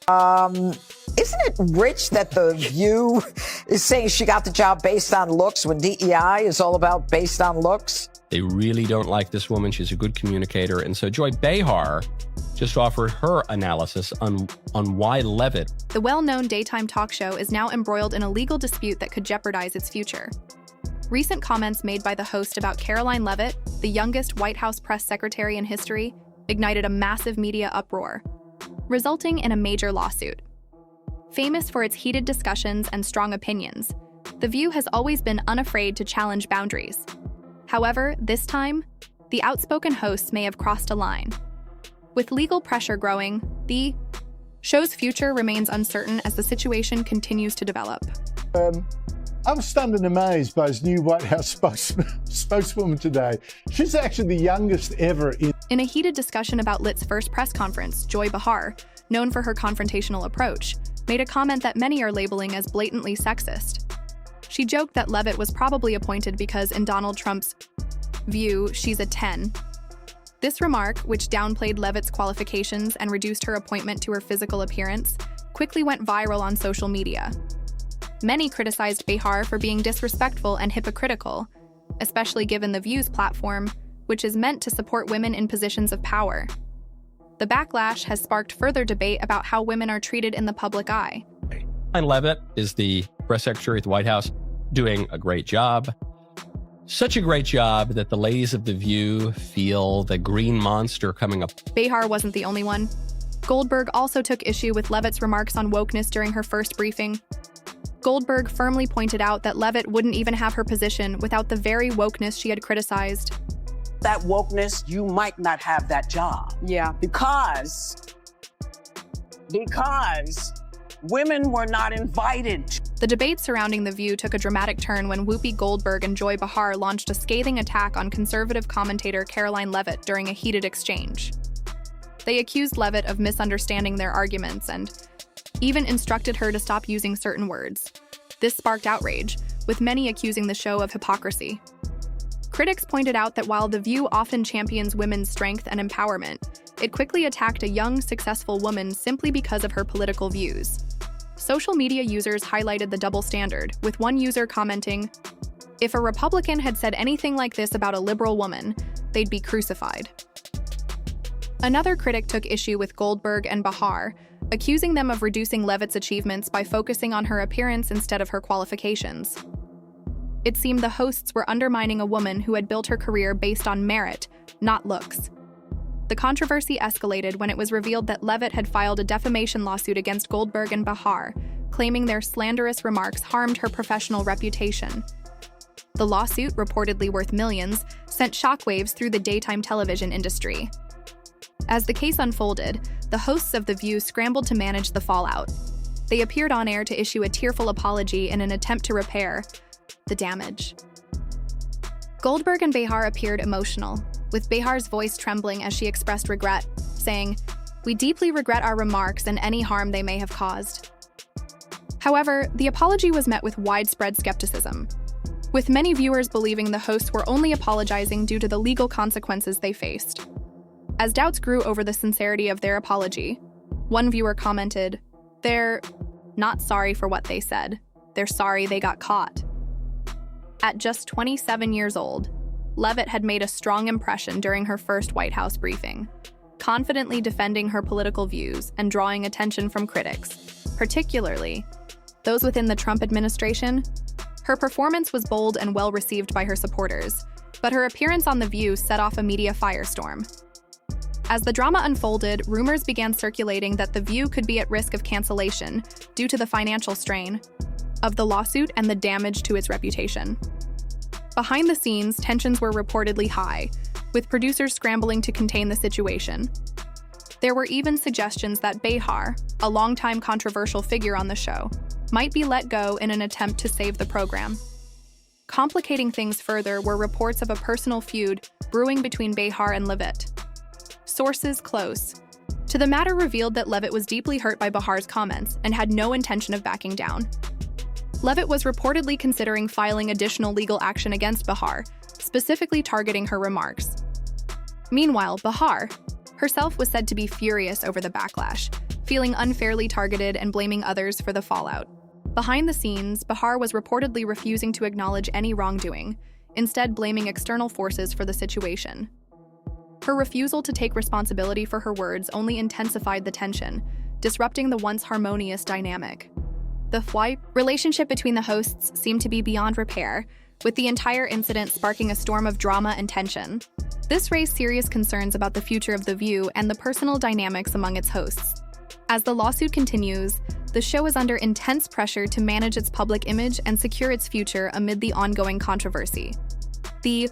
Isn't it rich that The View is saying she got the job based on looks when DEI is all about based on looks? They really don't like this woman. She's a good communicator. And so Joy Behar just offered her analysis on why Leavitt. The well-known daytime talk show is now embroiled in a legal dispute that could jeopardize its future. Recent comments made by the host about Karoline Leavitt, the youngest White House press secretary in history, ignited a massive media uproar, resulting in a major lawsuit. Famous for its heated discussions and strong opinions, The View has always been unafraid to challenge boundaries. However, this time, the outspoken hosts may have crossed a line. With legal pressure growing, the show's future remains uncertain as the situation continues to develop. I was stunned and amazed by his new White House spokeswoman today. She's actually the youngest ever In a heated discussion about Lit's first press conference, Joy Behar, known for her confrontational approach, made a comment that many are labeling as blatantly sexist. She joked that Leavitt was probably appointed because in Donald Trump's view, she's a 10. This remark, which downplayed Leavitt's qualifications and reduced her appointment to her physical appearance, quickly went viral on social media. Many criticized Behar for being disrespectful and hypocritical, especially given The View's platform, which is meant to support women in positions of power. The backlash has sparked further debate about how women are treated in the public eye. Karoline Leavitt is the press secretary at the White House, doing a great job. Such a great job that the ladies of The View feel the green monster coming up. Behar wasn't the only one. Goldberg also took issue with Leavitt's remarks on wokeness during her first briefing. Goldberg firmly pointed out that Leavitt wouldn't even have her position without the very wokeness she had criticized. That wokeness, you might not have that job. Yeah. Because women were not invited. The debate surrounding The View took a dramatic turn when Whoopi Goldberg and Joy Behar launched a scathing attack on conservative commentator Karoline Leavitt during a heated exchange. They accused Leavitt of misunderstanding their arguments and even instructed her to stop using certain words. This sparked outrage, with many accusing the show of hypocrisy. Critics pointed out that while The View often champions women's strength and empowerment, it quickly attacked a young, successful woman simply because of her political views. Social media users highlighted the double standard, with one user commenting, "If a Republican had said anything like this about a liberal woman, they'd be crucified." Another critic took issue with Goldberg and Behar, accusing them of reducing Leavitt's achievements by focusing on her appearance instead of her qualifications. It seemed the hosts were undermining a woman who had built her career based on merit, not looks. The controversy escalated when it was revealed that Leavitt had filed a defamation lawsuit against Goldberg and Behar, claiming their slanderous remarks harmed her professional reputation. The lawsuit, reportedly worth millions, sent shockwaves through the daytime television industry. As the case unfolded, the hosts of The View scrambled to manage the fallout. They appeared on air to issue a tearful apology in an attempt to repair the damage. Goldberg and Behar appeared emotional, with Behar's voice trembling as she expressed regret, saying, "We deeply regret our remarks and any harm they may have caused." However, the apology was met with widespread skepticism, with many viewers believing the hosts were only apologizing due to the legal consequences they faced. As doubts grew over the sincerity of their apology, one viewer commented, "They're not sorry for what they said. They're sorry they got caught." At just 27 years old, Leavitt had made a strong impression during her first White House briefing, confidently defending her political views and drawing attention from critics, particularly those within the Trump administration. Her performance was bold and well received by her supporters, but her appearance on The View set off a media firestorm. As the drama unfolded, rumors began circulating that The View could be at risk of cancellation due to the financial strain of the lawsuit and the damage to its reputation. Behind the scenes, tensions were reportedly high, with producers scrambling to contain the situation. There were even suggestions that Behar, a longtime controversial figure on the show, might be let go in an attempt to save the program. Complicating things further were reports of a personal feud brewing between Behar and Leavitt. Sources close to the matter revealed that Leavitt was deeply hurt by Behar's comments and had no intention of backing down. Leavitt was reportedly considering filing additional legal action against Behar, specifically targeting her remarks. Meanwhile, Behar, herself was said to be furious over the backlash, feeling unfairly targeted and blaming others for the fallout. Behind the scenes, Bahar was reportedly refusing to acknowledge any wrongdoing, instead blaming external forces for the situation. Her refusal to take responsibility for her words only intensified the tension, disrupting the once harmonious dynamic. The relationship between the hosts seemed to be beyond repair, with the entire incident sparking a storm of drama and tension. This raised serious concerns about the future of The View and the personal dynamics among its hosts. As the lawsuit continues, the show is under intense pressure to manage its public image and secure its future amid the ongoing controversy. The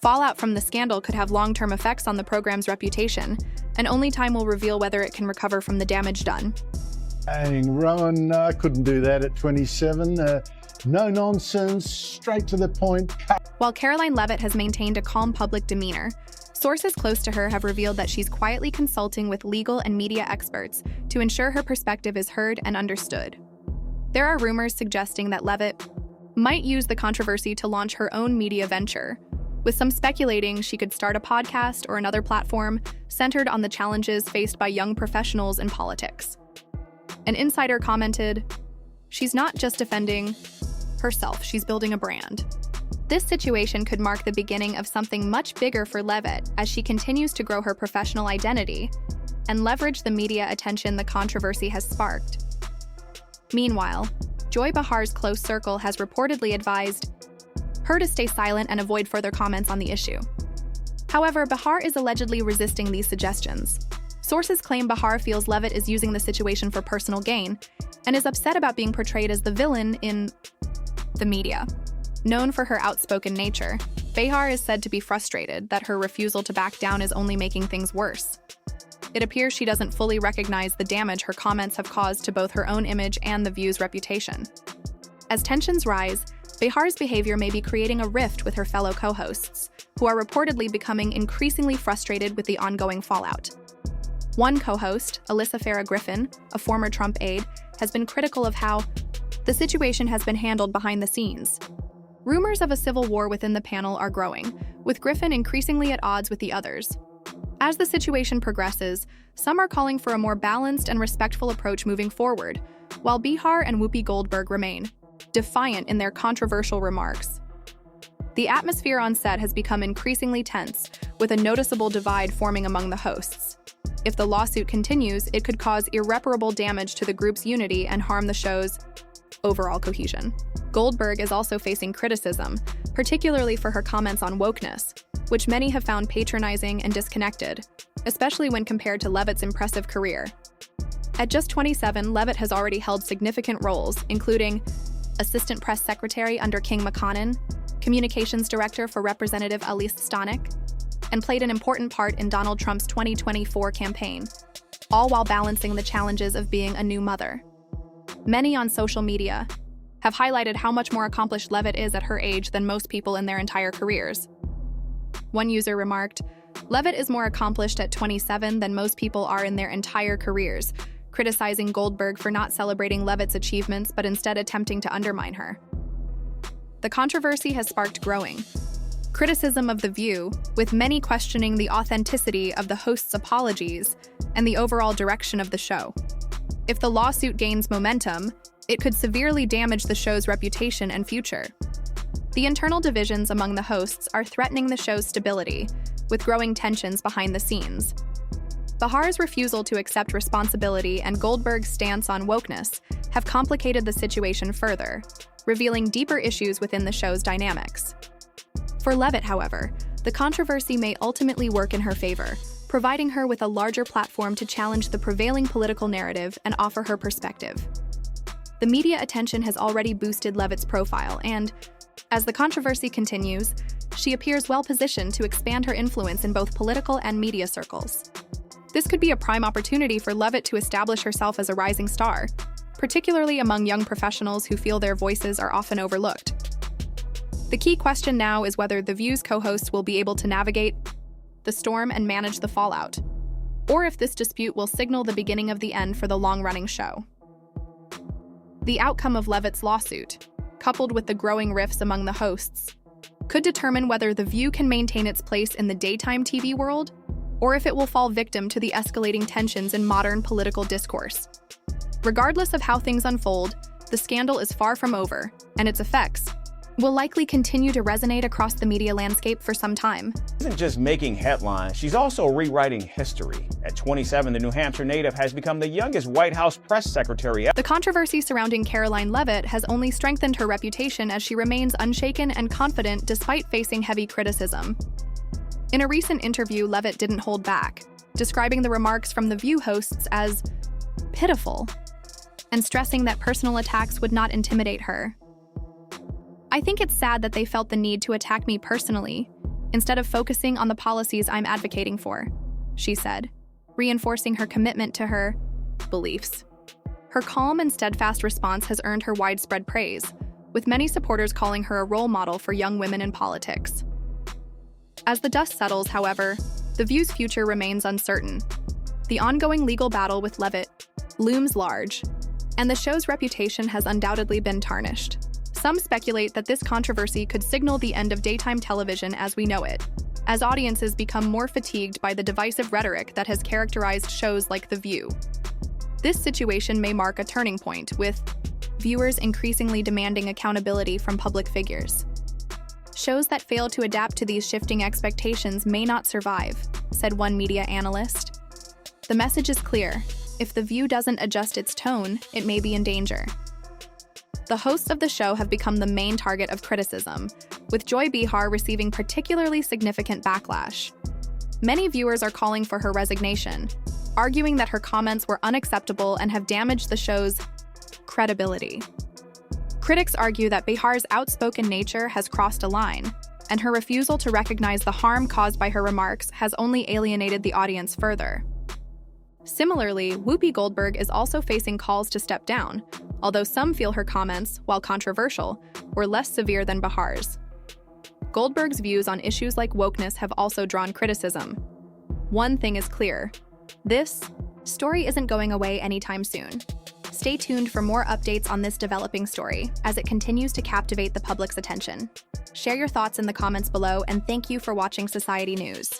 fallout from the scandal could have long-term effects on the program's reputation, and only time will reveal whether it can recover from the damage done. Dang, Rowan, I couldn't do that at 27. No nonsense, straight to the point. While Karoline Leavitt has maintained a calm public demeanor, sources close to her have revealed that she's quietly consulting with legal and media experts to ensure her perspective is heard and understood. There are rumors suggesting that Leavitt might use the controversy to launch her own media venture, with some speculating she could start a podcast or another platform centered on the challenges faced by young professionals in politics. An insider commented, "She's not just defending herself, she's building a brand." This situation could mark the beginning of something much bigger for Leavitt as she continues to grow her professional identity and leverage the media attention the controversy has sparked. Meanwhile, Joy Bahar's close circle has reportedly advised her to stay silent and avoid further comments on the issue. However, Bahar is allegedly resisting these suggestions. Sources claim Bahar feels Leavitt is using the situation for personal gain and is upset about being portrayed as the villain in the media. Known for her outspoken nature, Bahar is said to be frustrated that her refusal to back down is only making things worse. It appears she doesn't fully recognize the damage her comments have caused to both her own image and The View's reputation. As tensions rise, Bahar's behavior may be creating a rift with her fellow co-hosts, who are reportedly becoming increasingly frustrated with the ongoing fallout. One co-host, Alyssa Farah Griffin, a former Trump aide, has been critical of how the situation has been handled behind the scenes. Rumors of a civil war within the panel are growing, with Griffin increasingly at odds with the others. As the situation progresses, some are calling for a more balanced and respectful approach moving forward, while Bahar and Whoopi Goldberg remain defiant in their controversial remarks. The atmosphere on set has become increasingly tense, with a noticeable divide forming among the hosts. If the lawsuit continues, it could cause irreparable damage to the group's unity and harm the show's overall cohesion. Goldberg is also facing criticism, particularly for her comments on wokeness, which many have found patronizing and disconnected, especially when compared to Leavitt's impressive career. At just 27, Leavitt has already held significant roles, including Assistant Press Secretary under King McConnell, Communications Director for Representative Elise Stefanik, and played an important part in Donald Trump's 2024 campaign, all while balancing the challenges of being a new mother. Many on social media have highlighted how much more accomplished Leavitt is at her age than most people in their entire careers. One user remarked, "Leavitt is more accomplished at 27 than most people are in their entire careers," criticizing Goldberg for not celebrating Leavitt's achievements but instead attempting to undermine her. The controversy has sparked growing criticism of The View, with many questioning the authenticity of the host's apologies and the overall direction of the show. If the lawsuit gains momentum, it could severely damage the show's reputation and future. The internal divisions among the hosts are threatening the show's stability, with growing tensions behind the scenes. Bahar's refusal to accept responsibility and Goldberg's stance on wokeness have complicated the situation further, revealing deeper issues within the show's dynamics. For Leavitt, however, the controversy may ultimately work in her favor, providing her with a larger platform to challenge the prevailing political narrative and offer her perspective. The media attention has already boosted Leavitt's profile, and, as the controversy continues, she appears well-positioned to expand her influence in both political and media circles. This could be a prime opportunity for Leavitt to establish herself as a rising star, particularly among young professionals who feel their voices are often overlooked. The key question now is whether The View's co-hosts will be able to navigate the storm and manage the fallout, or if this dispute will signal the beginning of the end for the long-running show. The outcome of Leavitt's lawsuit, coupled with the growing rifts among the hosts, could determine whether The View can maintain its place in the daytime TV world or if it will fall victim to the escalating tensions in modern political discourse. Regardless of how things unfold, the scandal is far from over, and its effects will likely continue to resonate across the media landscape for some time. She isn't just making headlines, she's also rewriting history. At 27, the New Hampshire native has become the youngest White House press secretary ever. The controversy surrounding Karoline Leavitt has only strengthened her reputation as she remains unshaken and confident despite facing heavy criticism. In a recent interview, Leavitt didn't hold back, describing the remarks from The View hosts as pitiful and stressing that personal attacks would not intimidate her. "I think it's sad that they felt the need to attack me personally, instead of focusing on the policies I'm advocating for," she said, reinforcing her commitment to her beliefs. Her calm and steadfast response has earned her widespread praise, with many supporters calling her a role model for young women in politics. As the dust settles, however, The View's future remains uncertain. The ongoing legal battle with Leavitt looms large, and the show's reputation has undoubtedly been tarnished. Some speculate that this controversy could signal the end of daytime television as we know it, as audiences become more fatigued by the divisive rhetoric that has characterized shows like The View. This situation may mark a turning point, with viewers increasingly demanding accountability from public figures. "Shows that fail to adapt to these shifting expectations may not survive," said one media analyst. "The message is clear. If The View doesn't adjust its tone, it may be in danger." The hosts of the show have become the main target of criticism, with Joy Behar receiving particularly significant backlash. Many viewers are calling for her resignation, arguing that her comments were unacceptable and have damaged the show's credibility. Critics argue that Behar's outspoken nature has crossed a line, and her refusal to recognize the harm caused by her remarks has only alienated the audience further. Similarly, Whoopi Goldberg is also facing calls to step down, although some feel her comments, while controversial, were less severe than Behar's. Goldberg's views on issues like wokeness have also drawn criticism. One thing is clear: this story isn't going away anytime soon. Stay tuned for more updates on this developing story as it continues to captivate the public's attention. Share your thoughts in the comments below, and thank you for watching Society News.